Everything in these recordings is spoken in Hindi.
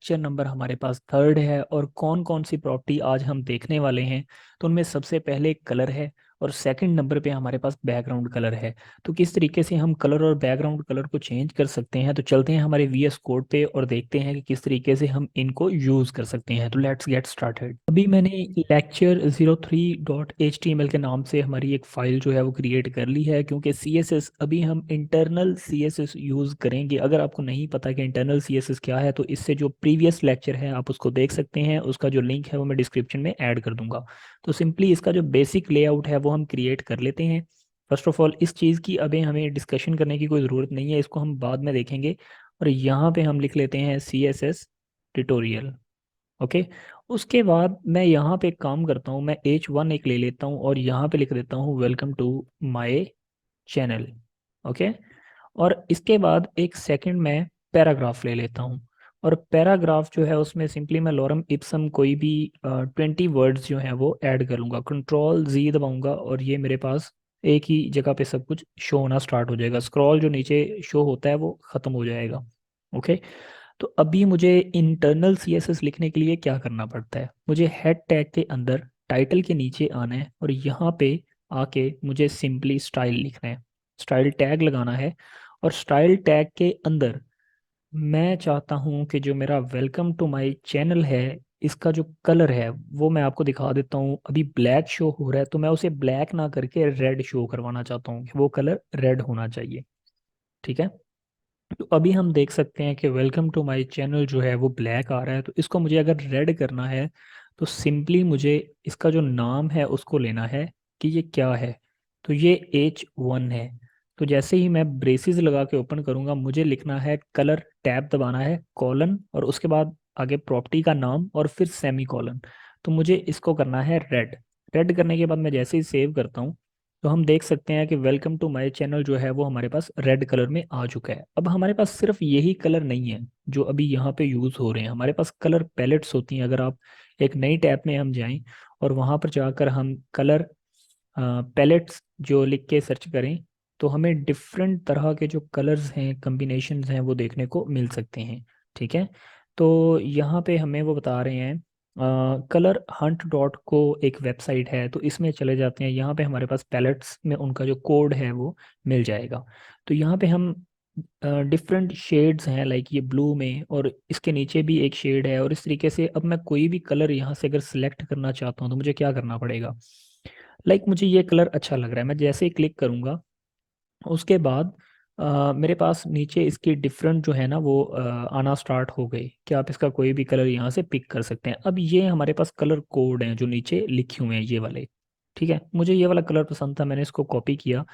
लेक्चर नंबर हमारे पास थर्ड है और कौन कौन सी प्रॉपर्टी आज हम देखने वाले हैं। तो उनमें सबसे पहले कलर है और सेकंड नंबर पे हमारे पास बैकग्राउंड कलर है। तो किस तरीके से हम कलर और बैकग्राउंड कलर को चेंज कर सकते हैं, तो चलते हैं हमारे वीएस कोड पे और देखते हैं कि किस तरीके से हम इनको यूज़ कर सकते हैं। तो लेट्स गेट स्टार्टेड। अभी मैंने lecture03.html के नाम से हमारी एक फाइल जो है वो क्रिएट कर ली है, क्योंकि CSS अभी हम इंटरनल CSS यूज़ करेंगे। अगर आपको नहीं पता कि इंटरनल CSS क्या है, तो इससे जो प्रीवियस लेक्चर है आप उसको देख सकते हैं। उसका जो लिंक है वो मैं डिस्क्रिप्शन में ऐड कर दूंगा। तो सिंपली इसका जो बेसिक लेआउट है वो हम क्रिएट कर लेते हैं। फर्स्ट ऑफ ऑल इस चीज़ की अभी हमें डिस्कशन करने की कोई ज़रूरत नहीं है, इसको हम बाद में देखेंगे। और यहाँ पे हम लिख लेते हैं CSS ट्यूटोरियल। ओके। उसके बाद मैं यहाँ पे एक काम करता हूँ, मैं H1 एक ले लेता हूँ और यहाँ पे लिख देता हूँ welcome to my channel. Okay. और इसके बाद एक सेकंड में पैराग्राफ ले लेता हूँ। और पैराग्राफ जो है उसमें सिंपली मैं लॉरम इप्सम कोई भी 20 वर्ड्स जो हैं वो ऐड कर लूँगा। Ctrl+Z दबाऊंगा और ये मेरे पास एक ही जगह पे सब कुछ शो होना स्टार्ट हो जाएगा। स्क्रॉल जो नीचे शो होता है वो ख़त्म हो जाएगा। ओके। तो अभी मुझे इंटरनल CSS लिखने के लिए क्या करना पड़ता है, मुझे हेड टैग के अंदर टाइटल के नीचे आना है और यहाँ पे आके मुझे सिंपली स्टाइल लिखना है, स्टाइल टैग लगाना है। और स्टाइल टैग के अंदर मैं चाहता हूँ कि जो मेरा वेलकम टू माय चैनल है इसका जो कलर है वो मैं आपको दिखा देता हूँ। अभी ब्लैक शो हो रहा है तो मैं उसे ब्लैक ना करके रेड शो करवाना चाहता हूँ कि वो कलर रेड होना चाहिए। ठीक है। तो अभी हम देख सकते हैं कि वेलकम टू माय चैनल जो है वो ब्लैक आ रहा है। तो इसको मुझे अगर रेड करना है तो सिंपली मुझे इसका जो नाम है उसको लेना है कि ये क्या है। तो ये H1 है। तो जैसे ही मैं ब्रेसेस लगा के ओपन करूंगा मुझे लिखना है कलर, टैब दबाना है, कॉलन और उसके बाद आगे प्रॉपर्टी का नाम और फिर सेमी कॉलन। तो मुझे इसको करना है रेड। रेड करने के बाद मैं जैसे ही सेव करता हूँ तो हम देख सकते हैं कि वेलकम टू माय चैनल जो है वो हमारे पास रेड कलर में आ चुका है। अब हमारे पास सिर्फ यही कलर नहीं है जो अभी यहाँ पे यूज़ हो रहे हैं, हमारे पास कलर पैलेट्स होती हैं। अगर आप एक नई टैब में हम जाएं और वहाँ पर जाकर हम कलर पैलेट्स जो लिख के सर्च करें तो हमें डिफरेंट तरह के जो कलर्स हैं, कम्बिनेशंस हैं वो देखने को मिल सकते हैं। ठीक है। तो यहाँ पे हमें वो बता रहे हैं कलर हंट डॉट को एक वेबसाइट है, तो इसमें चले जाते हैं। यहाँ पे हमारे पास पैलेट्स में उनका जो कोड है वो मिल जाएगा। तो यहाँ पे हम डिफरेंट शेड्स हैं, लाइक ये ब्लू में और इसके नीचे भी एक शेड है। और इस तरीके से अब मैं कोई भी कलर यहाँ से अगर सिलेक्ट करना चाहता हूँ तो मुझे क्या करना पड़ेगा। मुझे ये कलर अच्छा लग रहा है, मैं जैसे ही क्लिक करूँगा उसके बाद मेरे पास नीचे इसकी डिफरेंट जो है ना वो आना स्टार्ट हो गई कि आप इसका कोई भी कलर यहाँ से पिक कर सकते हैं। अब ये हमारे पास कलर कोड हैं जो नीचे लिखे हुए हैं ये वाले। ठीक है। मुझे ये वाला कलर पसंद था, मैंने इसको कॉपी किया।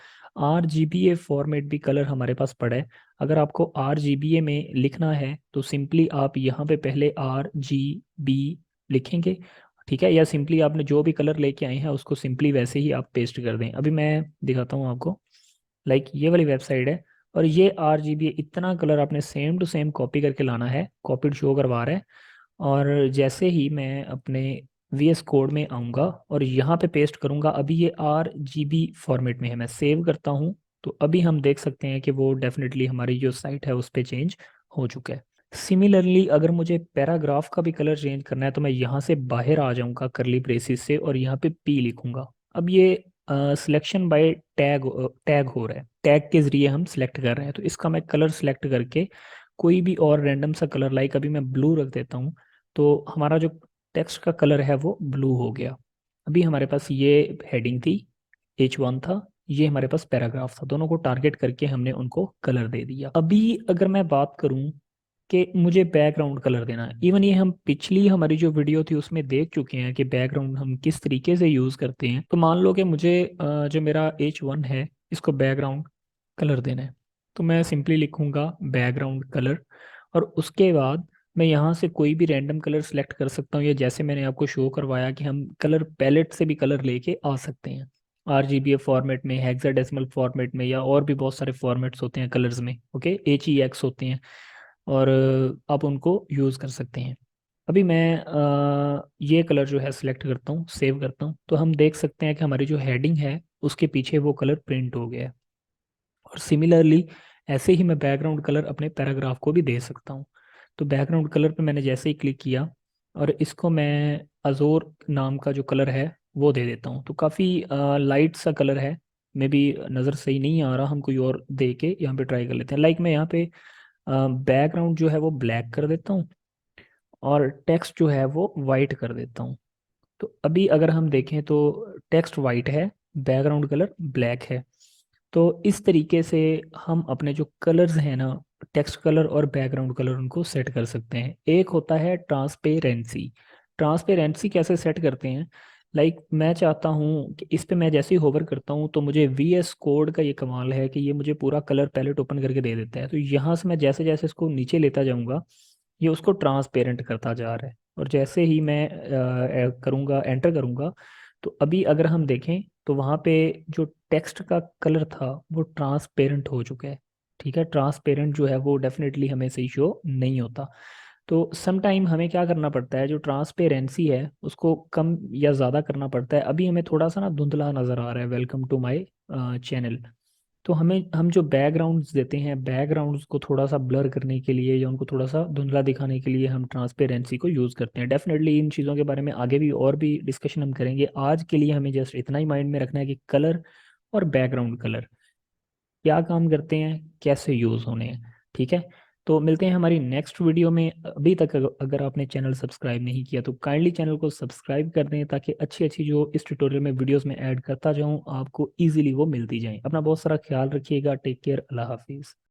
RGBA फॉर्मेट भी कलर हमारे पास पड़ा है। अगर आपको RGBA में लिखना है तो सिंपली आप यहाँ पे पहले RGB लिखेंगे। ठीक है। या सिंपली आपने जो भी कलर लेके आए हैं उसको सिंपली वैसे ही आप पेस्ट कर दें। अभी मैं दिखाता हूँ आपको, ये वाली वेबसाइट है और ये RGB इतना कलर आपने सेम टू सेम कॉपी करके लाना है, कॉपीड शो करवा रहा है। और जैसे ही मैं अपने VS कोड में आऊँगा और यहाँ पे पेस्ट करूँगा, अभी ये RGB फॉर्मेट में है, मैं सेव करता हूँ। तो अभी हम देख सकते हैं कि वो डेफिनेटली हमारी जो साइट है उस पर चेंज हो चुका है। सिमिलरली अगर मुझे पैराग्राफ का भी कलर चेंज करना है तो मैं यहाँ से बाहर आ जाऊँगा करली ब्रेसिस से और यहाँ पे P लिखूंगा। अब ये सिलेक्शन बाय टैग टैग हो रहा है, टैग के जरिए हम सिलेक्ट कर रहे हैं। तो इसका मैं कलर सिलेक्ट करके कोई भी और रैंडम सा कलर, लाइक अभी मैं ब्लू रख देता हूँ। तो हमारा जो टेक्स्ट का कलर है वो ब्लू हो गया। अभी हमारे पास ये हेडिंग थी, H1 था, ये हमारे पास पैराग्राफ था, दोनों को टारगेट करके हमने उनको कलर दे दिया। अभी अगर मैं बात करूं कि मुझे बैकग्राउंड कलर देना है, इवन ये हम पिछली हमारी जो वीडियो थी उसमें देख चुके हैं कि बैकग्राउंड हम किस तरीके से यूज़ करते हैं। तो मान लो कि मुझे जो मेरा H1 है इसको बैकग्राउंड कलर देना है। तो मैं सिंपली लिखूंगा बैकग्राउंड कलर और उसके बाद मैं यहाँ से कोई भी रैंडम कलर सेलेक्ट कर सकता हूँ, या जैसे मैंने आपको शो करवाया कि हम कलर पैलेट से भी कलर लेके आ सकते हैं। RGBA फॉर्मेट में, हेक्साडेसिमल फॉर्मेट में, या और भी बहुत सारे फॉर्मेट्स होते हैं कलर्स में। ओके। HEX होते हैं और आप उनको यूज़ कर सकते हैं। अभी मैं ये कलर जो है सिलेक्ट करता हूँ, सेव करता हूँ, तो हम देख सकते हैं कि हमारी जो हेडिंग है उसके पीछे वो कलर प्रिंट हो गया है। और सिमिलरली ऐसे ही मैं बैकग्राउंड कलर अपने पैराग्राफ को भी दे सकता हूँ। तो बैकग्राउंड कलर पे मैंने जैसे ही क्लिक किया और इसको मैं अजोर नाम का जो कलर है वो दे देता हूँ, तो काफ़ी लाइट सा कलर है। मे बी नज़र सही नहीं आ रहा, हम कोई और दे के यहाँ पे ट्राई कर लेते हैं। लाइक मैं यहाँ पे बैकग्राउंड जो है वो ब्लैक कर देता हूँ और टेक्स्ट जो है वो वाइट कर देता हूँ। तो अभी अगर हम देखें तो टेक्स्ट वाइट है, बैकग्राउंड कलर ब्लैक है। तो इस तरीके से हम अपने जो कलर्स हैं ना, टेक्स्ट कलर और बैकग्राउंड कलर, उनको सेट कर सकते हैं। एक होता है ट्रांसपेरेंसी। ट्रांसपेरेंसी कैसे सेट करते हैं? लाइक मैं चाहता हूँ कि इस पे मैं जैसे ही होवर करता हूँ तो मुझे VS कोड का ये कमाल है कि ये मुझे पूरा कलर पैलेट ओपन करके दे देता है। तो यहाँ से मैं जैसे जैसे इसको नीचे लेता जाऊँगा ये उसको ट्रांसपेरेंट करता जा रहा है। और जैसे ही मैं करूँगा, एंटर करूँगा, तो अभी अगर हम देखें तो वहाँ पे जो टेक्स्ट का कलर था वो ट्रांसपेरेंट हो चुका है। ठीक है, ट्रांसपेरेंट जो है वो डेफिनेटली हमें सही शो नहीं होता। तो सम टाइम हमें क्या करना पड़ता है, जो ट्रांसपेरेंसी है उसको कम या ज़्यादा करना पड़ता है। अभी हमें थोड़ा सा ना धुंधला नज़र आ रहा है, वेलकम टू माय चैनल। तो हम जो बैकग्राउंड्स देते हैं, बैकग्राउंड्स को थोड़ा सा ब्लर करने के लिए या उनको थोड़ा सा धुंधला दिखाने के लिए हम ट्रांसपेरेंसी को यूज़ करते हैं। डेफिनेटली इन चीज़ों के बारे में आगे भी और भी डिस्कशन हम करेंगे। आज के लिए हमें जस्ट इतना ही माइंड में रखना है कि कलर और बैकग्राउंड कलर क्या काम करते हैं, कैसे यूज़ होने हैं। ठीक है, तो मिलते हैं हमारी नेक्स्ट वीडियो में। अभी तक अगर आपने चैनल सब्सक्राइब नहीं किया तो काइंडली चैनल को सब्सक्राइब कर दें, ताकि अच्छी अच्छी जो इस ट्यूटोरियल में वीडियोस में ऐड करता जाऊं आपको इजीली वो मिलती जाएं। अपना बहुत सारा ख्याल रखिएगा। Take care. अल्लाह हाफिज़।